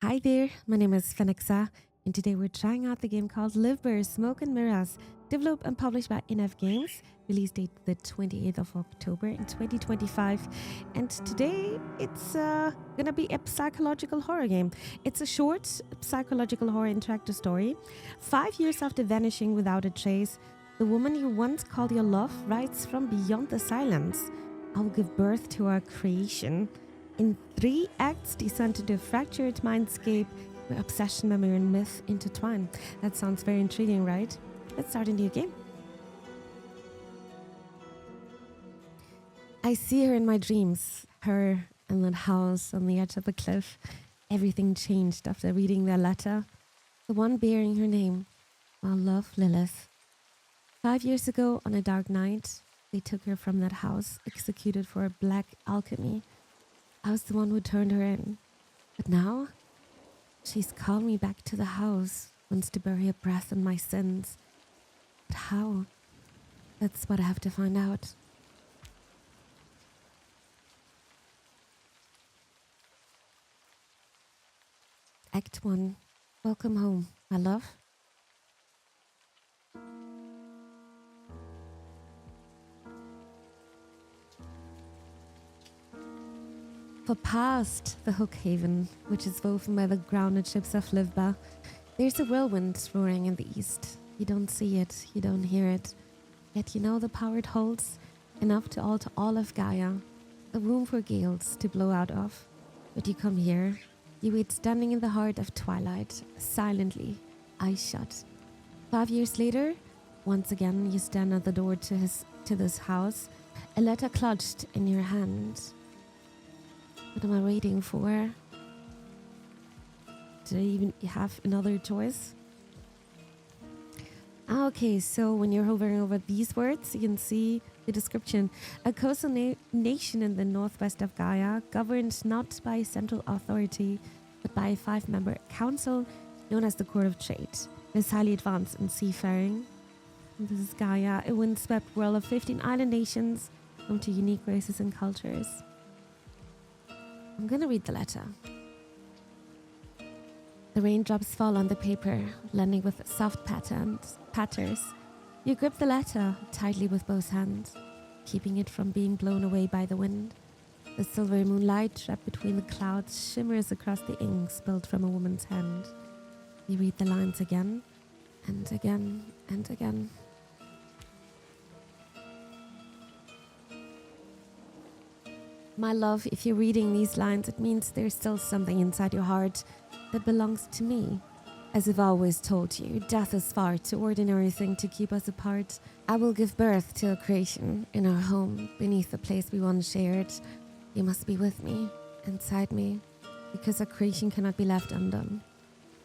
Hi there, my name is Phenexa, and today we're trying out the game called Livber Smoke and Mirrors, developed and published by NF Games, release date the 28th of October in 2025. And today it's gonna be a psychological horror game. It's a short psychological horror interactive story. 5 years after vanishing without a trace, the woman you once called your love writes from beyond the silence. I'll give birth to our creation. In 3 acts, descend into a fractured mindscape where obsession, memory, and myth intertwine. That sounds very intriguing, right? Let's start a new game. I see her in my dreams, her in that house on the edge of a cliff. Everything changed after reading their letter, the one bearing her name, our love, Lilith. 5 years ago, on a dark night, they took her from that house, executed for a black alchemy. I was the one who turned her in. But now, she's called me back to the house, wants to bury a breath in my sins. But how? That's what I have to find out. Act 1. Welcome home, my love. For past the Hook Haven, which is woven by the grounded ships of Livber, there's a whirlwind roaring in the east. You don't see it, you don't hear it, yet you know the power it holds, enough to alter all of Gaia, a womb for gales to blow out of. But you come here, you wait standing in the heart of twilight, silently, eyes shut. 5 years later, once again you stand at the door to this house, a letter clutched in your hand. What am I waiting for? Did I even have another choice? Okay, so when you're hovering over these words, you can see the description. A coastal nation in the northwest of Gaia, governed not by a central authority, but by a 5-member council known as the Court of Trade. It is highly advanced in seafaring. And this is Gaia, a windswept world of 15 island nations, home to unique races and cultures. I'm gonna read the letter. The raindrops fall on the paper, landing with soft patters. You grip the letter tightly with both hands, keeping it from being blown away by the wind. The silvery moonlight trapped between the clouds shimmers across the ink spilled from a woman's hand. You read the lines again, and again, and again. My love, if you're reading these lines, it means there's still something inside your heart that belongs to me. As I've always told you, death is far too ordinary a thing to keep us apart. I will give birth to a creation in our home, beneath the place we once shared. You must be with me, inside me, because a creation cannot be left undone.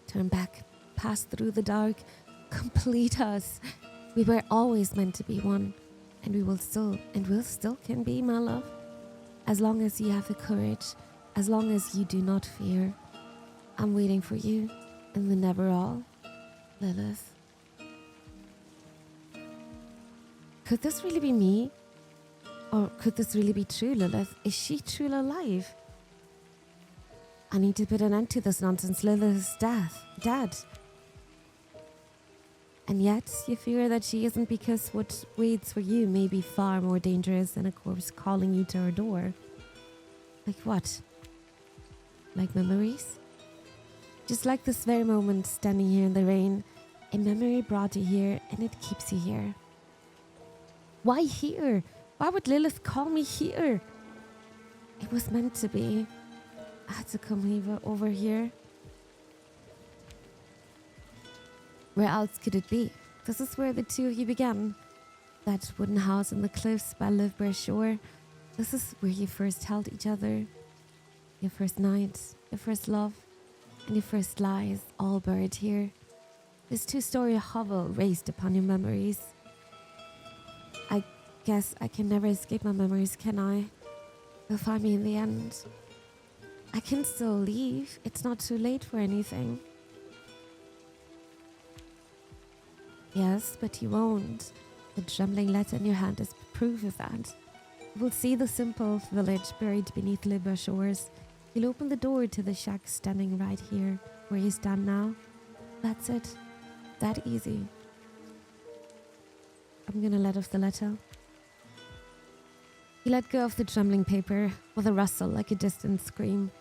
Turn back, pass through the dark, complete us. We were always meant to be one, and we will still can be, my love. As long as you have the courage, as long as you do not fear, I'm waiting for you in the never all, Lilith. Could this really be me? Or could this really be true, Lilith? Is she truly alive? I need to put an end to this nonsense. Lilith is dead. And yet, you fear that she isn't because what waits for you may be far more dangerous than a corpse calling you to her door. Like what? Like memories? Just like this very moment, standing here in the rain, a memory brought you here and it keeps you here. Why here? Why would Lilith call me here? It was meant to be. I had to come over here. Where else could it be? This is where the two of you began. That wooden house on the cliffs by Livber shore. This is where you first held each other. Your first night, your first love, and your first lies, all buried here. This 2-story hovel raised upon your memories. I guess I can never escape my memories, can I? They'll find me in the end. I can still leave. It's not too late for anything. Yes, but you won't. The trembling letter in your hand is proof of that. You will see the simple village buried beneath Livber shores. You'll open the door to the shack standing right here, where you stand now. That's it. That easy. I'm gonna let off the letter. You let go of the trembling paper with a rustle like a distant scream.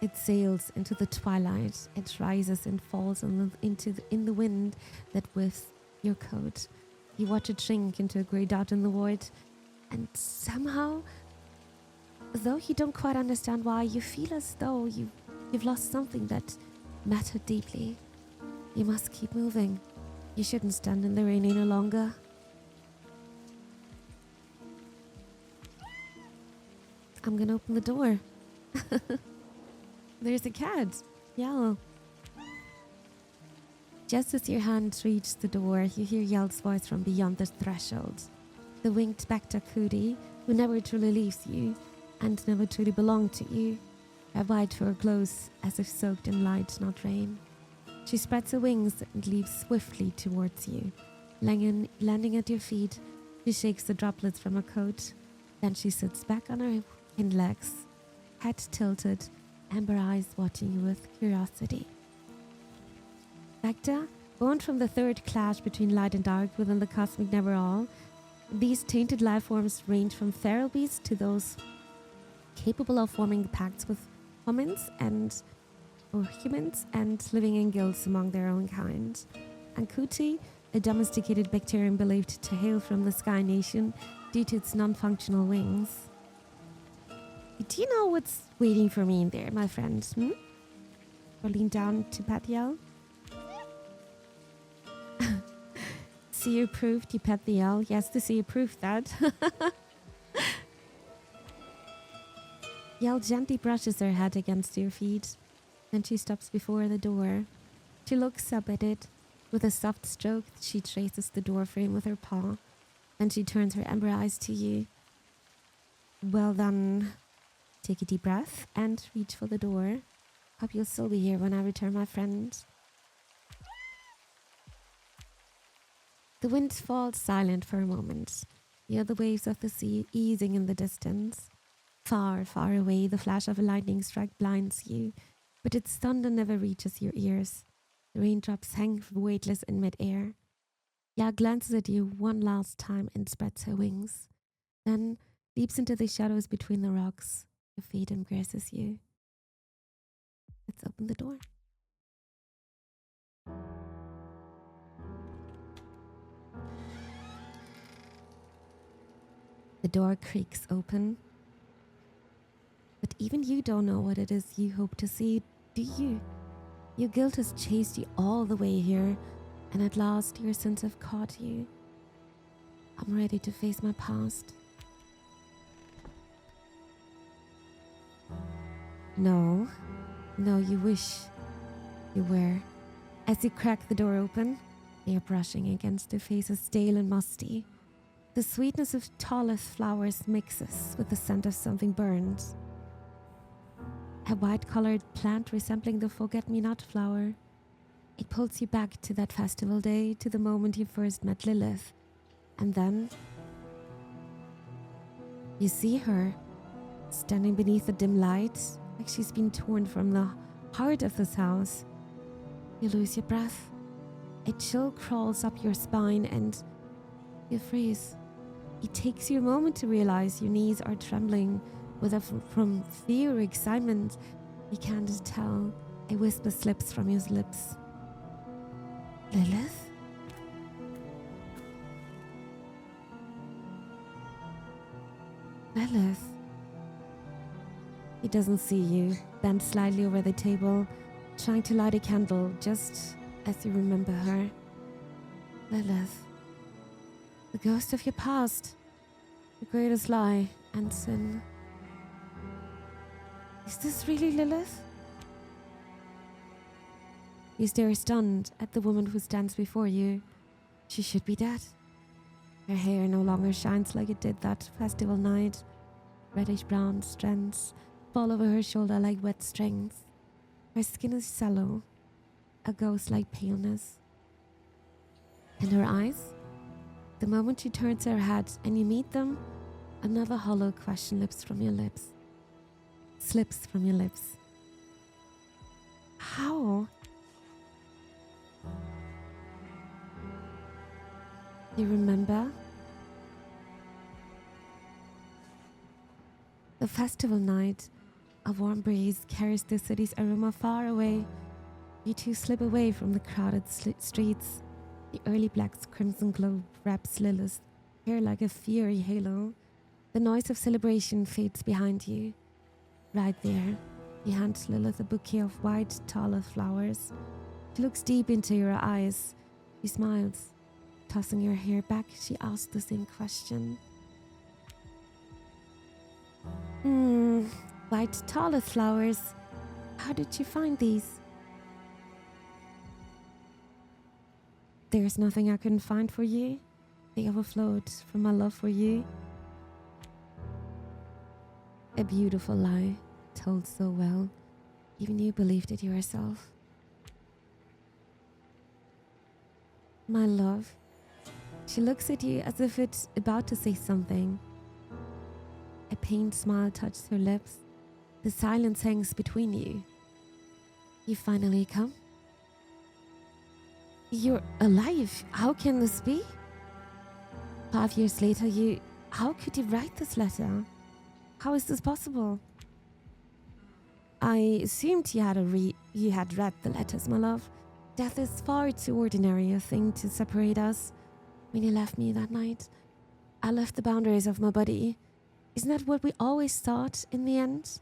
It sails into the twilight. It rises and falls in the wind that whiffs your coat. You watch it shrink into a grey dot in the void, and somehow, though you don't quite understand why, you feel as though you've lost something that mattered deeply. You must keep moving. You shouldn't stand in the rain any longer. I'm gonna open the door. There's a cat. Yell. Just as your hand reaches the door, you hear Yell's voice from beyond the threshold. The winged spectre Cootie, who never truly leaves you and never truly belonged to you. Her white fur glows as if soaked in light, not rain. She spreads her wings and leaps swiftly towards you. Landing at your feet, she shakes the droplets from her coat. Then she sits back on her hind legs, head tilted, amber eyes watching you with curiosity. Spectre, born from the third clash between light and dark within the cosmic Never-All, these tainted life forms range from feral beasts to those capable of forming pacts with humans and living in guilds among their own kind. And Kuti, a domesticated bacterium believed to hail from the Sky Nation due to its non-functional wings. Do you know what's waiting for me in there, my friend? Or lean down to pet Yell? See you approved, you pet the Yell. Yes, to see you approved that. Yell gently brushes her head against your feet. Then she stops before the door. She looks up at it. With a soft stroke, she traces the door frame with her paw. Then she turns her amber eyes to you. Well then, take a deep breath and reach for the door. Hope you'll still be here when I return, my friend. The wind falls silent for a moment. You hear the waves of the sea easing in the distance. Far, far away, the flash of a lightning strike blinds you, but its thunder never reaches your ears. The raindrops hang weightless in mid-air. Yell glances at you one last time and spreads her wings. Then leaps into the shadows between the rocks. Her fate embraces you. Let's open the door. The door creaks open. But even you don't know what it is you hope to see, do you? Your guilt has chased you all the way here, and at last your sins have caught you. I'm ready to face my past. No, you wish you were. As you crack the door open, they are brushing against their faces, stale and musty. The sweetness of tallest flowers mixes with the scent of something burned. A white-colored plant resembling the forget-me-not flower. It pulls you back to that festival day, to the moment you first met Lilith. And then you see her, standing beneath the dim light, like she's been torn from the heart of this house. You lose your breath. A chill crawls up your spine and you freeze. It takes you a moment to realize your knees are trembling, whether from fear or excitement. You can't tell. A whisper slips from your lips. Lilith? Lilith? He doesn't see you, bent slightly over the table, trying to light a candle just as you remember her. Lilith. The ghost of your past. The greatest lie and sin. Is this really Lilith? You stare stunned at the woman who stands before you. She should be dead. Her hair no longer shines like it did that festival night. Reddish-brown strands fall over her shoulder like wet strings. Her skin is sallow, a ghost-like paleness. And her eyes? The moment she turns her head and you meet them, another hollow question slips from your lips. How? You remember? The festival night. A warm breeze carries the city's aroma far away. You two slip away from the crowded streets. The early black's crimson glow wraps Lilith's hair like a fiery halo. The noise of celebration fades behind you. Right there, you hand Lilith a bouquet of white, taller flowers. She looks deep into your eyes. She smiles. Tossing her hair back, she asks the same question. White, taller flowers. How did you find these? There's nothing I couldn't find for you. They overflowed from my love for you. A beautiful lie, told so well. Even you believed it yourself. My love. She looks at you as if it's about to say something. A pained smile touches her lips. The silence hangs between you. You finally come? You're alive. How can this be? 5 years later, how could you write this letter? How is this possible? I assumed you had read the letters, my love. Death is far too ordinary a thing to separate us. When you left me that night, I left the boundaries of my body. Isn't that what we always thought in the end?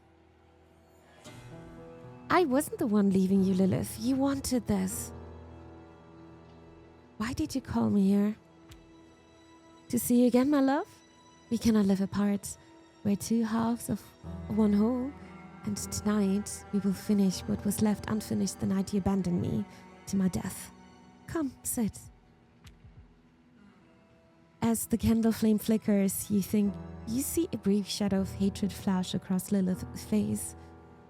I wasn't the one leaving you, Lilith. You wanted this. Why did you call me here? To see you again, my love? We cannot live apart. We're two halves of one whole. And tonight, we will finish what was left unfinished the night you abandoned me to my death. Come, sit. As the candle flame flickers, you see a brief shadow of hatred flash across Lilith's face,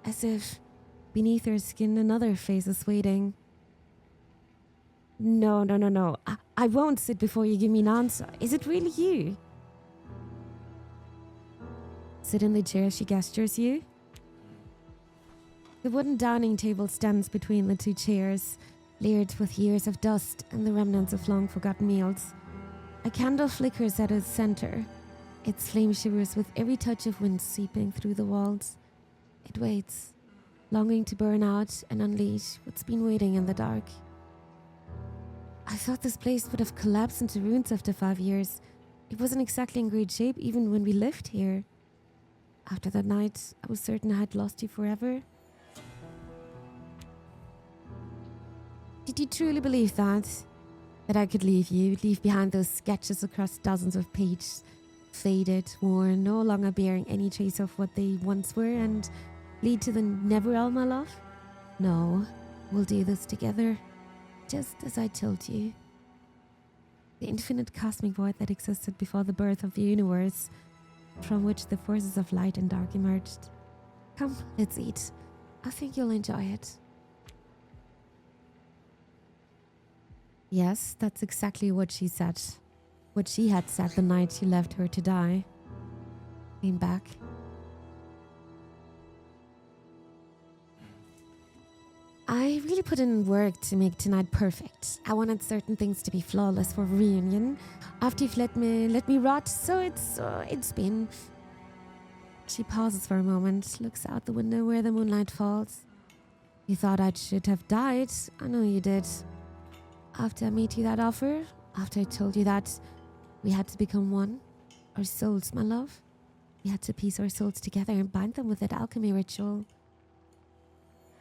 as if beneath her skin another face is waiting. No. I won't sit before you give me an answer. Is it really you? Sit in the chair, she gestures you. The wooden dining table stands between the two chairs, layered with years of dust and the remnants of long-forgotten meals. A candle flickers at its center. Its flame shivers with every touch of wind seeping through the walls. It waits, longing to burn out and unleash what's been waiting in the dark. I thought this place would have collapsed into ruins after 5 years. It wasn't exactly in great shape even when we lived here. After that night, I was certain I had lost you forever. Did you truly believe that? That I could leave behind those sketches across dozens of pages, faded, worn, no longer bearing any trace of what they once were, and lead to the never all, my love? No, we'll do this together, just as I told you. The infinite cosmic void that existed before the birth of the universe, from which the forces of light and dark emerged. Come, let's eat. I think you'll enjoy it. Yes, that's exactly what she said. What she had said the night she left her to die. Came back. I really put in work to make tonight perfect. I wanted certain things to be flawless for a reunion. After you've let me rot, so it's been. She pauses for a moment, looks out the window where the moonlight falls. You thought I should have died. I know you did. After I made you that offer, after I told you that we had to become one, our souls, my love, we had to piece our souls together and bind them with that alchemy ritual.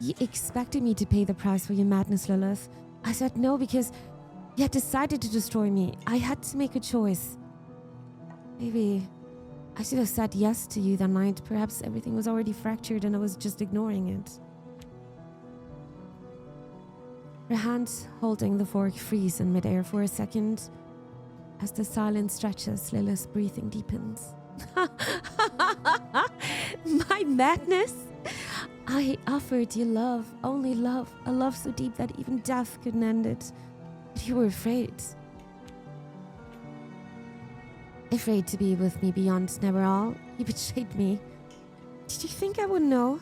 You expected me to pay the price for your madness, Lilith. I said no because you had decided to destroy me. I had to make a choice. Maybe I should have said yes to you that night. Perhaps everything was already fractured and I was just ignoring it. Her hand holding the fork freeze in midair for a second. As the silence stretches, Lilith's breathing deepens. My madness? I offered you love, only love, a love so deep that even death couldn't end it. But you were afraid. Afraid to be with me beyond never all. You betrayed me. Did you think I would know?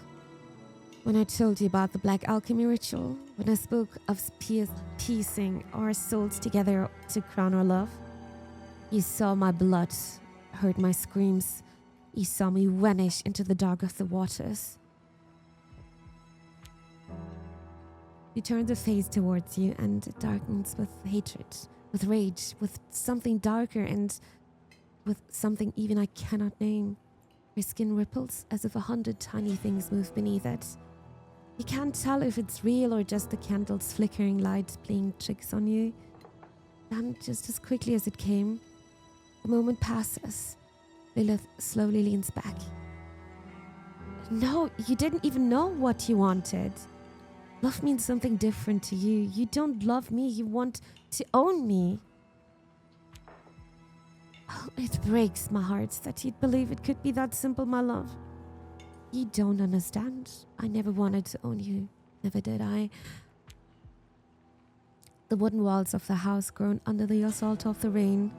When I told you about the black alchemy ritual, when I spoke of piecing our souls together to crown our love, you saw my blood, heard my screams, you saw me vanish into the dark of the waters. You turned the face towards you and it darkens with hatred, with rage, with something darker and with something even I cannot name. Your skin ripples as if 100 tiny things move beneath it. You can't tell if it's real or just the candle's flickering light playing tricks on you. Then, just as quickly as it came, the moment passes. Lilith slowly leans back. No, you didn't even know what you wanted. Love means something different to you. You don't love me, you want to own me. Oh, it breaks my heart that you'd believe it could be that simple, my love. You don't understand. I never wanted to own you. Never did I. The wooden walls of the house groan under the assault of the rain,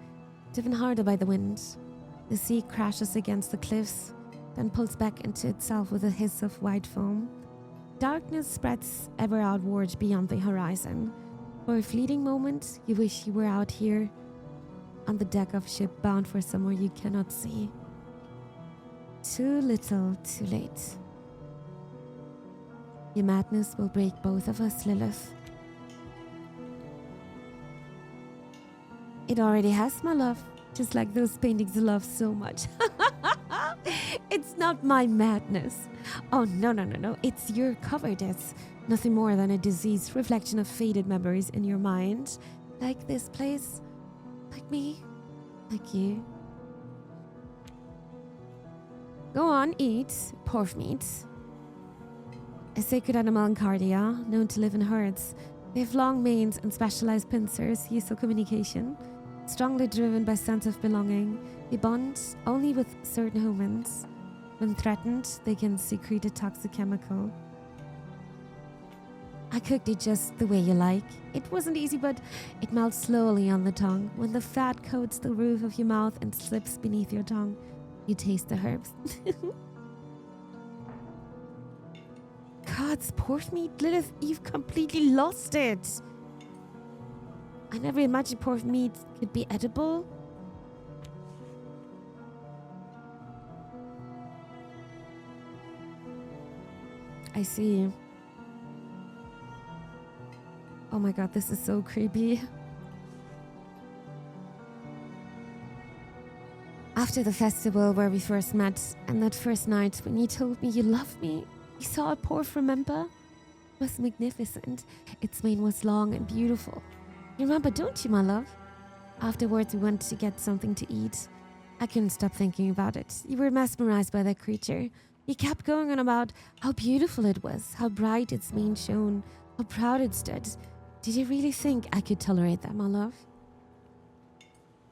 driven harder by the wind. The sea crashes against the cliffs, then pulls back into itself with a hiss of white foam. Darkness spreads ever outward beyond the horizon. For a fleeting moment, you wish you were out here, on the deck of a ship bound for somewhere you cannot see. Too little, too late. Your madness will break both of us, Lilith. It already has, my love. Just like those paintings I love so much. It's not my madness. Oh, no. It's your cowardice. Nothing more than a diseased reflection of faded memories in your mind. Like this place. Like me. Like you. Go on, eat. Porf meat. A sacred animal in Cardia, known to live in herds. They have long manes and specialized pincers used for communication. Strongly driven by sense of belonging, they bond only with certain humans. When threatened, they can secrete a toxic chemical. I cooked it just the way you like. It wasn't easy, but it melts slowly on the tongue. When the fat coats the roof of your mouth and slips beneath your tongue, you taste the herbs. God's pork meat, Lilith, you've completely lost it. I never imagined pork meat could be edible. I see. Oh my god, this is so creepy. After the festival where we first met, and that first night when you told me you loved me, you saw a pork, remember? It was magnificent. Its mane was long and beautiful. You remember, don't you, my love? Afterwards, we went to get something to eat. I couldn't stop thinking about it. You were mesmerized by that creature. You kept going on about how beautiful it was, how bright its mane shone, how proud it stood. Did you really think I could tolerate that, my love?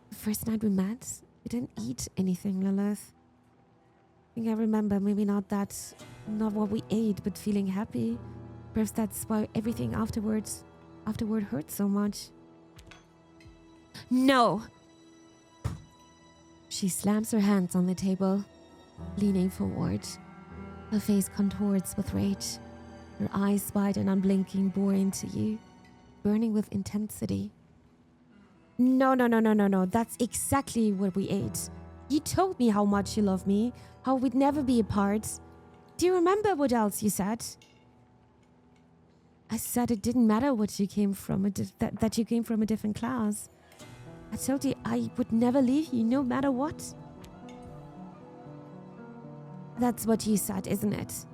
The first night we met, we didn't eat anything, Lilith. I think I remember maybe not what we ate, but feeling happy. Perhaps that's why everything afterward hurt so much. No! She slams her hands on the table, leaning forward. Her face contorts with rage. Her eyes wide and unblinking bore into you, burning with intensity. No. That's exactly what we ate. You told me how much you love me, how we'd never be apart. Do you remember what else you said? I said it didn't matter what you came from, that you came from a different class. I told you I would never leave you, no matter what. That's what you said, isn't it?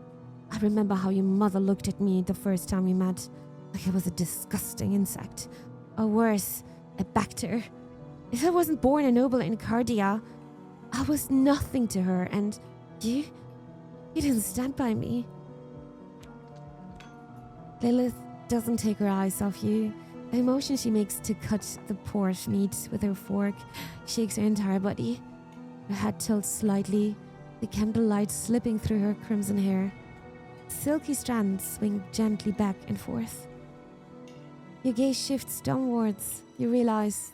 I remember how your mother looked at me the first time we met, like I was a disgusting insect. Or worse, a bacter. If I wasn't born a noble in Cardia, I was nothing to her, and you didn't stand by me. Lilith doesn't take her eyes off you. The motion she makes to cut the pork meat with her fork shakes her entire body. Her head tilts slightly, the candlelight slipping through her crimson hair. Silky strands swing gently back and forth. Your gaze shifts downwards. You realize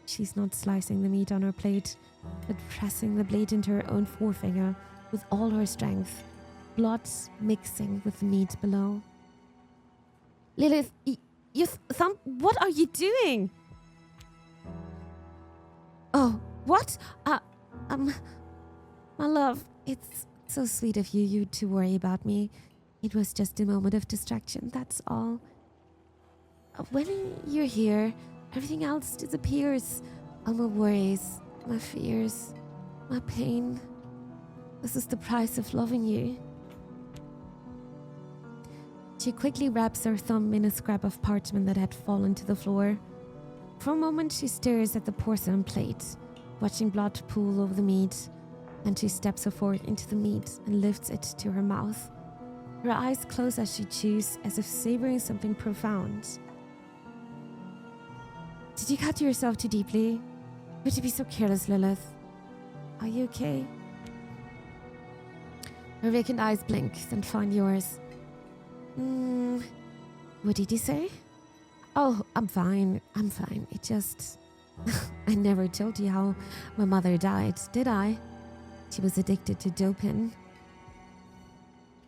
she's not slicing the meat on her plate, but pressing the blade into her own forefinger with all her strength. blood mixing with the meat below. Lilith, what are you doing? Oh, what? My love, it's so sweet of you to worry about me. It was just a moment of distraction, that's all. When you're here, everything else disappears. All my worries, my fears, my pain. This is the price of loving you. She quickly wraps her thumb in a scrap of parchment that had fallen to the floor. For a moment, she stares at the porcelain plate, watching blood pool over the meat. Then she steps her fork into the meat and lifts it to her mouth. Her eyes close as she chews, as if savoring something profound. Did you cut yourself too deeply? Would you be so careless, Lilith? Are you okay? Her vacant eyes blink, then find yours. What did you say? Oh, I'm fine. It just... I never told you how my mother died, did I? She was addicted to doping.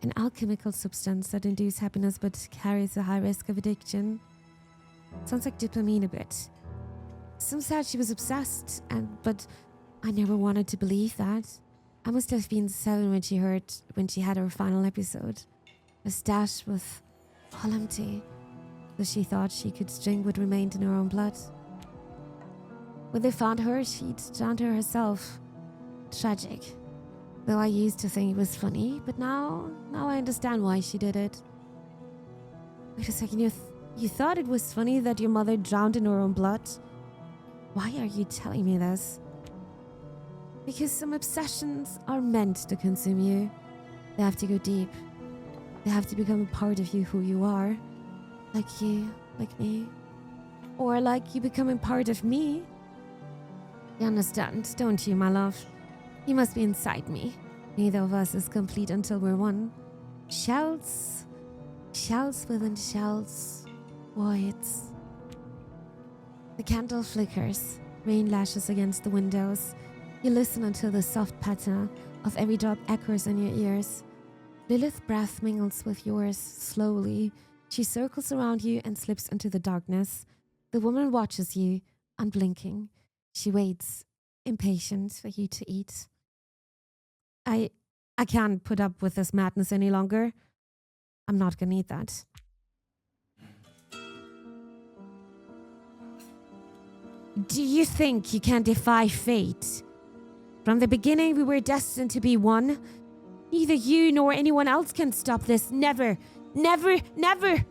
An alchemical substance that induces happiness but carries a high risk of addiction. Sounds like dopamine a bit. Some said she was obsessed, but I never wanted to believe that. I must have been 7 when she had her final episode. A stash with all empty, so she thought she could drink what remained in her own blood. When they found her, she'd drowned her herself. Tragic. Though I used to think it was funny, but now I understand why she did it. Wait a second, you thought it was funny that your mother drowned in her own blood? Why are you telling me this? Because some obsessions are meant to consume you. They have to go deep. They have to become a part of you, who you are. Like you, like me. Or like you becoming part of me. You understand, don't you, my love? You must be inside me. Neither of us is complete until we're one. Shells within shells, voids. The candle flickers. Rain lashes against the windows. You listen until the soft patter of every drop echoes in your ears. Lilith's breath mingles with yours slowly. She circles around you and slips into the darkness. The woman watches you, unblinking. She waits, impatient for you to eat. I can't put up with this madness any longer. I'm not gonna eat that. Do you think you can defy fate? From the beginning, we were destined to be one. Neither you nor anyone else can stop this. Never, never, never.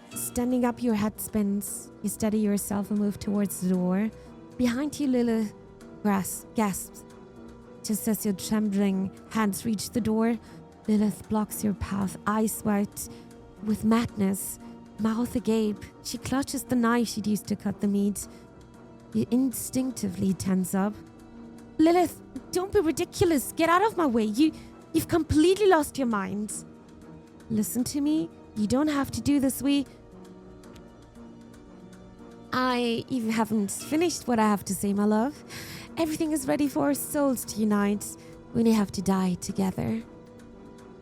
Standing up, your head spins. You steady yourself and move towards the door. Behind you, Lilith gasps. Just as your trembling hands reach the door, Lilith blocks your path, eyes wide with madness, mouth agape. She clutches the knife she'd used to cut the meat. You instinctively tense up. Lilith, don't be ridiculous. Get out of my way. You've completely lost your mind. Listen to me. You don't have to do this. I even haven't finished what I have to say, my love. Everything is ready for our souls to unite. We only have to die together.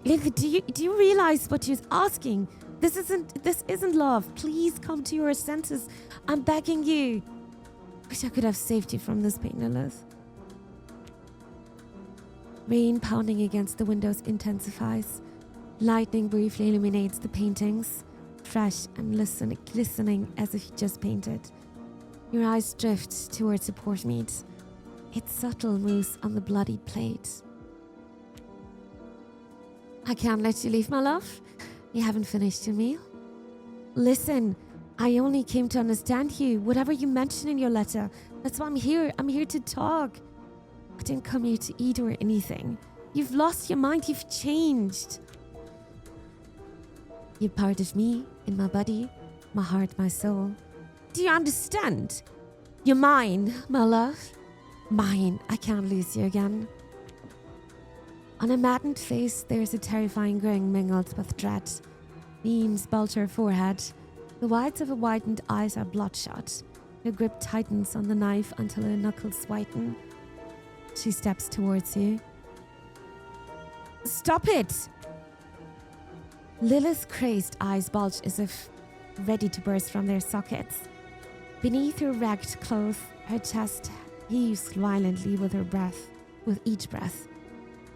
Lilith, do you realize what you're asking? This isn't love. Please come to your senses. I'm begging you. Wish I could have saved you from this pain, Lilith. Rain pounding against the windows intensifies. Lightning briefly illuminates the paintings, fresh and glistening as if you just painted. Your eyes drift towards the pork meat. Its subtle mousse on the bloodied plate. I can't let you leave, my love. You haven't finished your meal. Listen, I only came to understand you. Whatever you mentioned in your letter, that's why I'm here. I'm here to talk. I didn't come here to eat or anything. You've lost your mind. You've changed. You're part of me, in my body, my heart, my soul. Do you understand? You're mine, my love. Mine. I can't lose you again. On a maddened face, there's a terrifying grin mingled with dread. Beams bulge her forehead. The whites of her widened eyes are bloodshot. Her grip tightens on the knife until her knuckles whiten. She steps towards you. Stop it! Lilith's crazed eyes bulged as if ready to burst from their sockets. Beneath her ragged clothes, her chest heaves violently with each breath.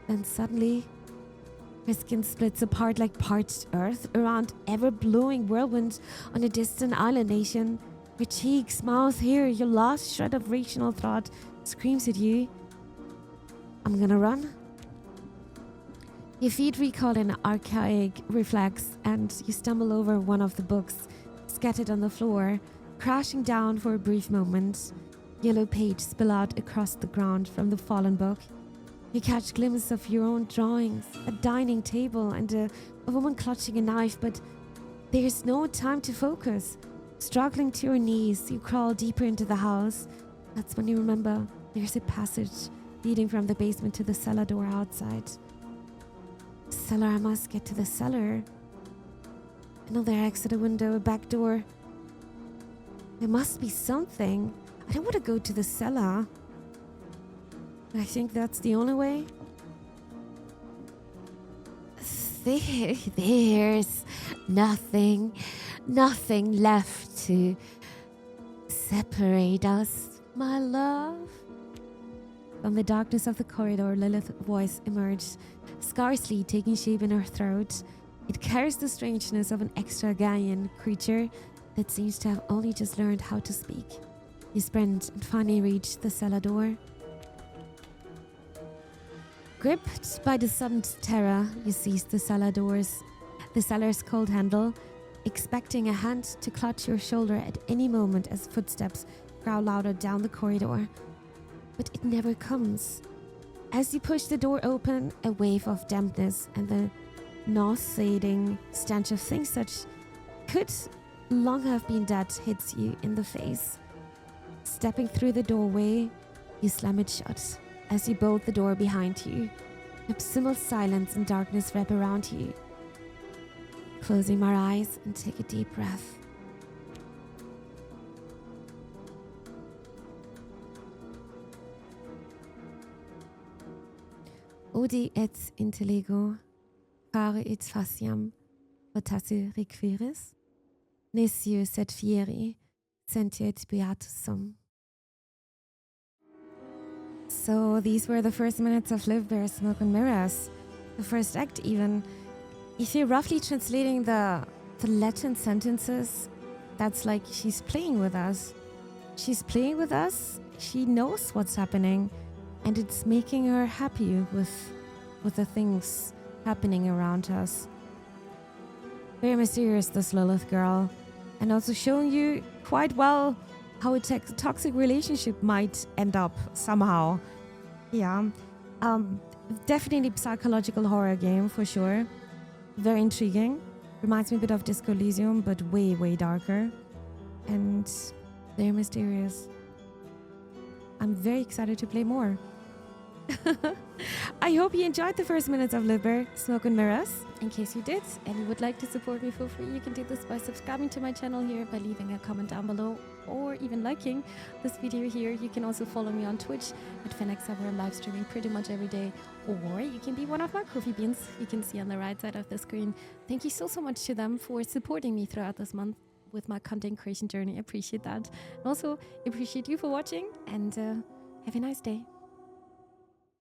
Then suddenly, her skin splits apart like parched earth around ever-blowing whirlwind on a distant island nation. Her cheeks, mouth, hair, your last shred of rational thought screams at you. I'm gonna run. Your feet recall an archaic reflex and you stumble over one of the books scattered on the floor, crashing down for a brief moment. Yellow pages spill out across the ground from the fallen book. You catch glimpses of your own drawings, a dining table and a woman clutching a knife, but there's no time to focus. Struggling to your knees, you crawl deeper into the house. That's when you remember there's a passage leading from the basement to the cellar door outside. Cellar, I must get to the cellar. Another exit, a window, a back door. There must be something. I don't want to go to the cellar. I think that's the only way. There's nothing left to separate us, my love. From the darkness of the corridor, Lilith's voice emerged, scarcely taking shape in her throat. It carries the strangeness of an extra-Gaian creature that seems to have only just learned how to speak. You sprint and finally reach the cellar door. Gripped by the sudden terror, you seize the cellar's cold handle, expecting a hand to clutch your shoulder at any moment as footsteps growl louder down the corridor. But it never comes. As you push the door open, a wave of dampness and the nauseating stench of things that could long have been dead hits you in the face. Stepping through the doorway, you slam it shut. As you bolt the door behind you, abysmal silence and darkness wrap around you. Closing my eyes and take a deep breath. Odi et intellego, fare et faciam, potasse requiris, necius et fieri, sentiet beatus sum. So these were the first minutes of Livber, Smoke and Mirrors. The first act even. If you're roughly translating the Latin sentences, that's like she's playing with us. She's playing with us, she knows what's happening, and it's making her happy with the things happening around us. Very mysterious, this Lilith girl. And also showing you quite well how a toxic relationship might end up somehow. Yeah. Definitely psychological horror game for sure. Very intriguing. Reminds me a bit of Disco Elysium, but way, way darker. And very mysterious. I'm very excited to play more. I hope you enjoyed the first minutes of Livber, Smoke and Mirrors. In case you did and you would like to support me for free, you can do this by subscribing to my channel here, by leaving a comment down below, or even liking this video here. You can also follow me on Twitch at Phenexa, where I'm live streaming pretty much every day, or you can be one of my coffee beans you can see on the right side of the screen. Thank you so much to them for supporting me throughout this month with my content creation journey. I appreciate that. And also appreciate you for watching, and have a nice day.